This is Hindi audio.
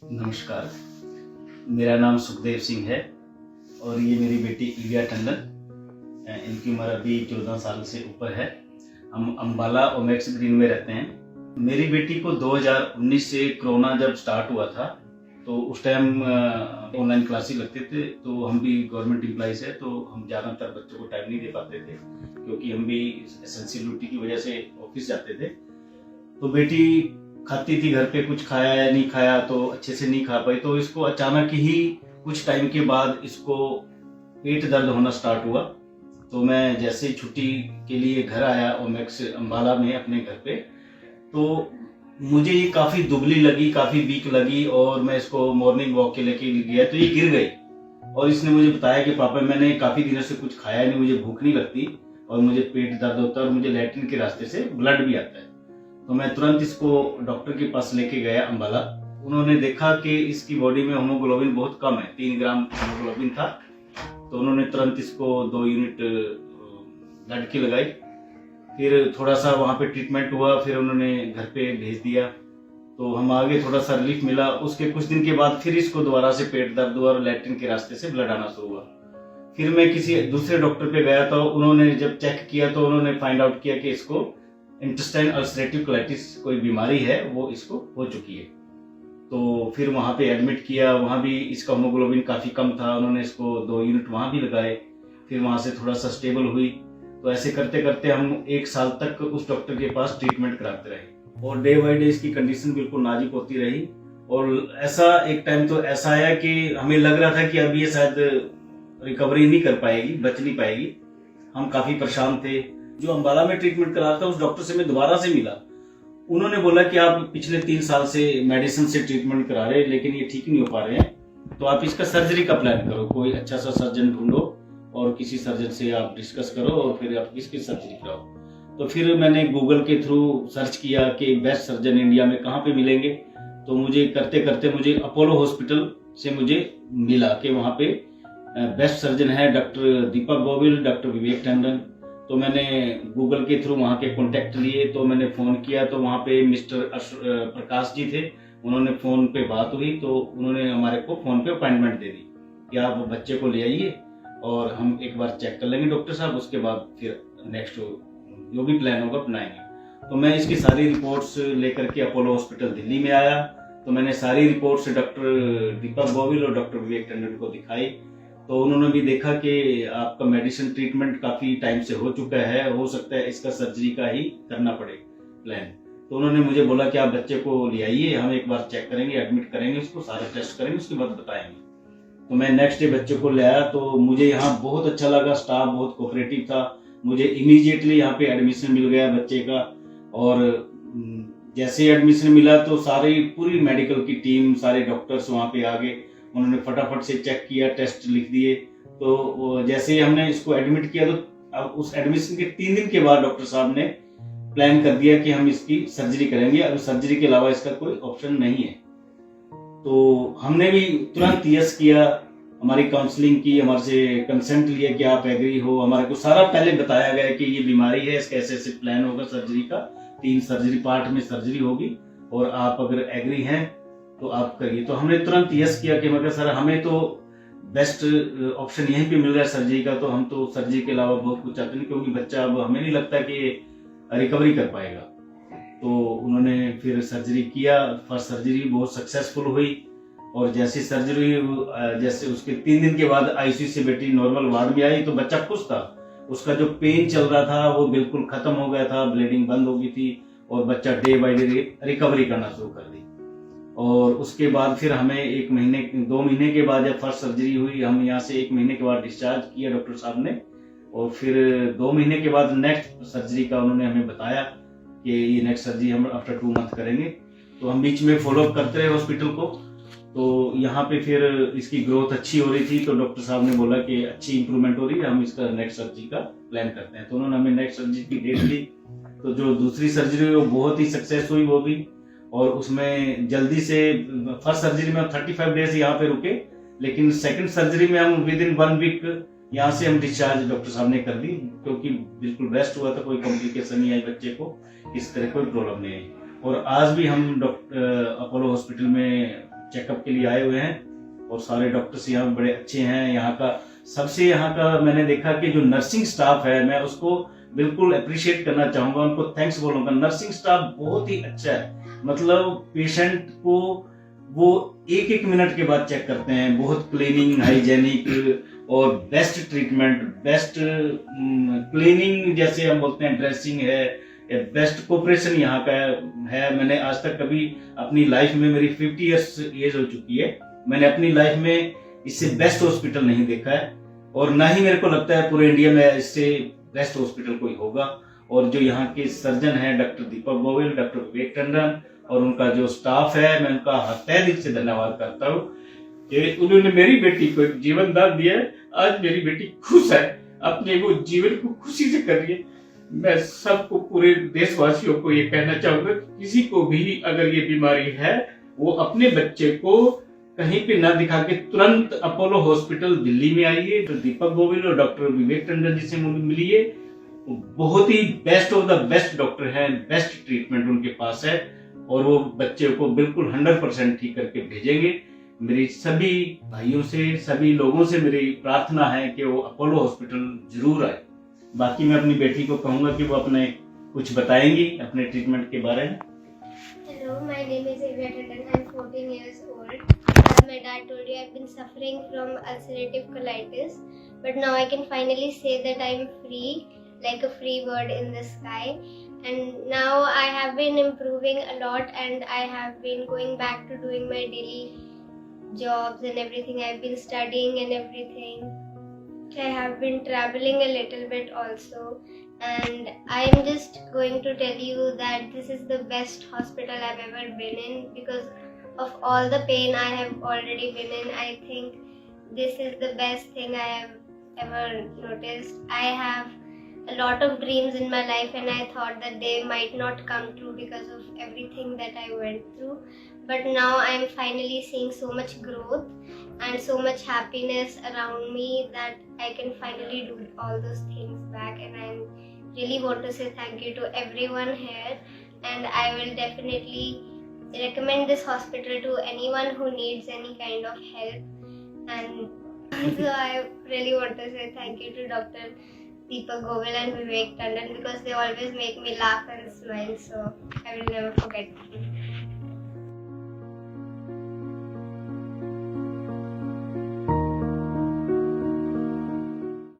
नमस्कार, मेरा नाम सुखदेव सिंह है और ये मेरी बेटी इलिया टंडन। इनकी उम्र अभी 14 साल से ऊपर है। हम अम्बाला ओमेक्स ग्रीन में रहते हैं। मेरी बेटी को 2019 से कोरोना जब स्टार्ट हुआ था तो उस टाइम ऑनलाइन क्लासेस लगते थे, तो हम भी गवर्नमेंट एम्प्लॉइज है तो हम ज़्यादातर बच्चों को टाइम नहीं दे पाते थे क्योंकि हम भी एसेंशियल ड्यूटी की वजह से ऑफिस जाते थे। तो बेटी खाती थी घर पे, कुछ खाया या नहीं खाया तो अच्छे से नहीं खा पाई, तो इसको अचानक ही कुछ टाइम के बाद इसको पेट दर्द होना स्टार्ट हुआ। तो मैं जैसे ही छुट्टी के लिए घर आया ओमेक्स अम्बाला में अपने घर पे, तो मुझे ये काफ़ी दुबली लगी, काफ़ी वीक लगी और मैं इसको मॉर्निंग वॉक के लेके गया तो ये गिर गई और इसने मुझे बताया कि पापा मैंने काफ़ी दिनों से कुछ खाया नहीं, मुझे भूख नहीं लगती और मुझे पेट दर्द होता है और मुझे लैट्रिन के रास्ते से ब्लड भी आता है। तो मैं तुरंत इसको डॉक्टर के पास लेके गया अम्बाला। उन्होंने देखा कि इसकी बॉडी में हीमोग्लोबिन बहुत कम है, 3 ग्राम हीमोग्लोबिन था। तो उन्होंने तुरंत इसको 2 यूनिट ब्लड की लगाई। फिर थोड़ा सा वहाँ पे ट्रीटमेंट हुआ, फिर उन्होंने घर पे भेज दिया तो हम आगे थोड़ा सा रिलीफ मिला। उसके कुछ दिन के बाद फिर इसको दोबारा से पेट दर्द हुआ और लैट्रिन के रास्ते से ब्लड आना शुरू हुआ। फिर मैं किसी दूसरे डॉक्टर पे गया तो उन्होंने जब चेक किया तो उन्होंने फाइंड आउट किया कि इसको इंटेस्टाइन अल्सरेटिव कोलाइटिस कोई बीमारी है, वो इसको हो चुकी है। तो फिर वहाँ पे एडमिट किया, वहाँ भी इसका हीमोग्लोबिन काफ़ी कम था, उन्होंने इसको 2 यूनिट वहाँ भी लगाए। फिर वहाँ से थोड़ा सा स्टेबल हुई। तो ऐसे करते करते हम 1 साल तक उस डॉक्टर के पास ट्रीटमेंट कराते रहे और डे बाई डे इसकी कंडीशन बिल्कुल नाजुक होती रही। और ऐसा एक टाइम तो ऐसा आया कि हमें लग रहा था कि अब ये शायद रिकवरी नहीं कर पाएगी, बच नहीं पाएगी। हम काफ़ी परेशान थे। जो अम्बाला में ट्रीटमेंट करा रहा था उस डॉक्टर से मैं दोबारा से मिला। उन्होंने बोला कि आप पिछले 3 साल से मेडिसिन से ट्रीटमेंट करा रहे हैं लेकिन ये ठीक नहीं हो पा रहे हैं, तो आप इसका सर्जरी का प्लान करो, कोई अच्छा सा सर्जन ढूंढो और किसी सर्जन से आप डिस्कस करो और फिर आप इसकी सर्जरी कराओ। तो फिर मैंने गूगल के थ्रू सर्च किया कि बेस्ट सर्जन इंडिया में कहाँ पे मिलेंगे। तो मुझे करते करते मुझे अपोलो हॉस्पिटल से मुझे मिला कि वहाँ पे बेस्ट सर्जन है डॉक्टर दीपक गोविल, डॉक्टर विवेक टंडन। तो मैंने गूगल के थ्रू वहाँ के कॉन्टैक्ट लिए, तो मैंने फ़ोन किया तो वहाँ पे मिस्टर प्रकाश जी थे, उन्होंने फ़ोन पे बात हुई तो उन्होंने हमारे को फ़ोन पे अपॉइंटमेंट दे दी कि आप बच्चे को ले आइए और हम एक बार चेक कर लेंगे डॉक्टर साहब, उसके बाद फिर नेक्स्ट जो भी प्लान होगा अपनाएंगे। तो मैं इसकी सारी रिपोर्ट्स लेकर के अपोलो हॉस्पिटल दिल्ली में आया। तो मैंने सारी रिपोर्ट्स डॉक्टर दीपक गोविल और डॉक्टर विवेक टंडन को दिखाई। तो उन्होंने भी देखा कि आपका मेडिसिन ट्रीटमेंट काफ़ी टाइम से हो चुका है, हो सकता है इसका सर्जरी का ही करना पड़े प्लान। तो उन्होंने मुझे बोला कि आप बच्चे को ले आइए, हम एक बार चेक करेंगे, एडमिट करेंगे, उसको सारे टेस्ट करेंगे, उसके बाद बताएंगे। तो मैं नेक्स्ट डे बच्चे को ले आया। तो मुझे यहाँ बहुत अच्छा लगा, स्टाफ बहुत कोऑपरेटिव था। मुझे इमीडिएटली यहाँ पे एडमिशन मिल गया बच्चे का। और जैसे ही एडमिशन मिला तो सारी पूरी मेडिकल की टीम, सारे डॉक्टर्स वहाँ पे आ गए। उन्होंने फटाफट से चेक किया, टेस्ट लिख दिए। तो जैसे ही हमने इसको एडमिट किया तो अब उस एडमिशन के 3 दिन के बाद डॉक्टर साहब ने प्लान कर दिया कि हम इसकी सर्जरी करेंगे, अब सर्जरी के अलावा इसका कोई ऑप्शन नहीं है। तो हमने भी तुरंत यस किया, हमारी काउंसलिंग की, हमारे से कंसेंट लिया कि आप एग्री हो। हमारे को सारा पहले बताया गया कि ये बीमारी है, इसका ऐसे ऐसे प्लान होगा सर्जरी का, 3 सर्जरी पार्ट में सर्जरी होगी और आप अगर एग्री हैं तो आप करिए। तो हमने तुरंत यस किया कि मगर सर हमें तो बेस्ट ऑप्शन यहीं पे मिल रहा है सर्जरी का, तो हम तो सर्जरी के अलावा बहुत कुछ चाहते नहीं क्योंकि बच्चा अब हमें नहीं लगता कि रिकवरी कर पाएगा। तो उन्होंने फिर सर्जरी किया। फर्स्ट सर्जरी बहुत सक्सेसफुल हुई और जैसी सर्जरी जैसे उसके 3 दिन के बाद आईसीयू से बेटी नॉर्मल वार्ड में आई तो बच्चा खुश था। उसका जो पेन चल रहा था वो बिल्कुल खत्म हो गया था, ब्लीडिंग बंद हो गई थी और बच्चा डे बाई डे रिकवरी करना शुरू कर दी। और उसके बाद फिर हमें 1 महीने 2 महीने के बाद जब फर्स्ट सर्जरी हुई, हम यहाँ से 1 महीने के बाद डिस्चार्ज किया डॉक्टर साहब ने। और फिर 2 महीने के बाद नेक्स्ट सर्जरी का उन्होंने हमें बताया कि ये नेक्स्ट सर्जरी हम आफ्टर 2 मंथ करेंगे। तो हम बीच में फॉलोअप करते रहे हॉस्पिटल को। तो यहाँ पे फिर इसकी ग्रोथ अच्छी हो रही थी तो डॉक्टर साहब ने बोला कि अच्छी इंप्रूवमेंट हो रही है, हम इसका नेक्स्ट सर्जरी का प्लान करते हैं। तो उन्होंने हमें नेक्स्ट सर्जरी की डेट दी। तो जो दूसरी सर्जरी हुई वो बहुत ही सक्सेस हुई वो भी, और उसमें जल्दी से फर्स्ट सर्जरी में 35 डेज यहाँ पे रुके, लेकिन सेकंड सर्जरी में हम विद इन 1 वीक यहाँ से हम डिस्चार्ज डॉक्टर साहब ने कर दी क्योंकि बिल्कुल बेस्ट हुआ था, कोई कॉम्प्लिकेशन नहीं आई बच्चे को, इस तरह कोई प्रॉब्लम नहीं आई। और आज भी हम डॉक्टर अपोलो हॉस्पिटल में चेकअप के लिए आए हुए हैं और सारे डॉक्टर्स यहाँ बड़े अच्छे हैं। यहाँ का मैंने देखा कि जो नर्सिंग स्टाफ है, मैं उसको बिल्कुल अप्रिशिएट करना चाहूंगा, उनको थैंक्स बोलूंगा। नर्सिंग स्टाफ बहुत ही अच्छा है, मतलब पेशेंट को वो एक एक मिनट के बाद चेक करते हैं। बहुत क्लीनिंग, हाइजेनिक और बेस्ट ट्रीटमेंट, बेस्ट क्लीनिंग, जैसे हम बोलते हैं ड्रेसिंग है, बेस्ट कोऑपरेशन यहाँ का है। मैंने आज तक कभी अपनी लाइफ में, मेरी 50 ईयर्स एज हो चुकी है, मैंने अपनी लाइफ में इससे बेस्ट हॉस्पिटल नहीं देखा है और ना ही मेरे को लगता है पूरे इंडिया में इससे बेस्ट हॉस्पिटल कोई होगा। और जो यहाँ के सर्जन हैं डॉक्टर दीपक गोविल, डॉक्टर विवेक टंडन और उनका जो स्टाफ है, मैं उनका तहे दिल से धन्यवाद करता हूँ कि उन्होंने मेरी बेटी को एक जीवन दान दिया है। आज मेरी बेटी खुश है, अपने वो जीवन को खुशी से कर रही है। मैं सबको, पूरे देशवासियों को ये कहना चाहूंगा कि किसी को भी अगर ये बीमारी है, वो अपने बच्चे को कहीं पे ना दिखा के तुरंत अपोलो हॉस्पिटल दिल्ली में आइए। तो दीपक गोविल और डॉक्टर विवेक टंडन जी से मिलिए, बहुत ही best of the best doctor हैं, बेस्ट ट्रीटमेंट उनके पास है और वो बच्चे को बिल्कुल 100% ठीक करके भेजेंगे। मेरी सभी भाइयों से, सभी लोगों से मेरी प्रार्थना है कि वो अपोलो हॉस्पिटल जरूर आए। बाकी मैं अपनी बेटी को कहूंगा कि वो अपने कुछ बताएंगी अपने ट्रीटमेंट के बारे में। Hello, my name is Ilya Tandon. I'm 14 years old. As my dad told you, I've been suffering from ulcerative colitis, but now I can finally say that I'm free, like a free bird in the sky. And now I have been improving a lot, and I have been going back to doing my daily jobs and everything. I've been studying and everything. I have been traveling a little bit also, and I'm just going to tell you that this is the best hospital I've ever been in because of all the pain I have already been in. I think this is the best thing I have ever noticed. I have a lot of dreams in my life and I thought that they might not come true because of everything that I went through, but now I'm finally seeing so much growth and so much happiness around me that I can finally do all those things back. And I really want to say thank you to everyone here, and I will definitely recommend this hospital to anyone who needs any kind of help. And so I really want to say thank you to Dr. Deepak Govil and Vivek Tandon because they always make me laugh and smile, so I will never forget.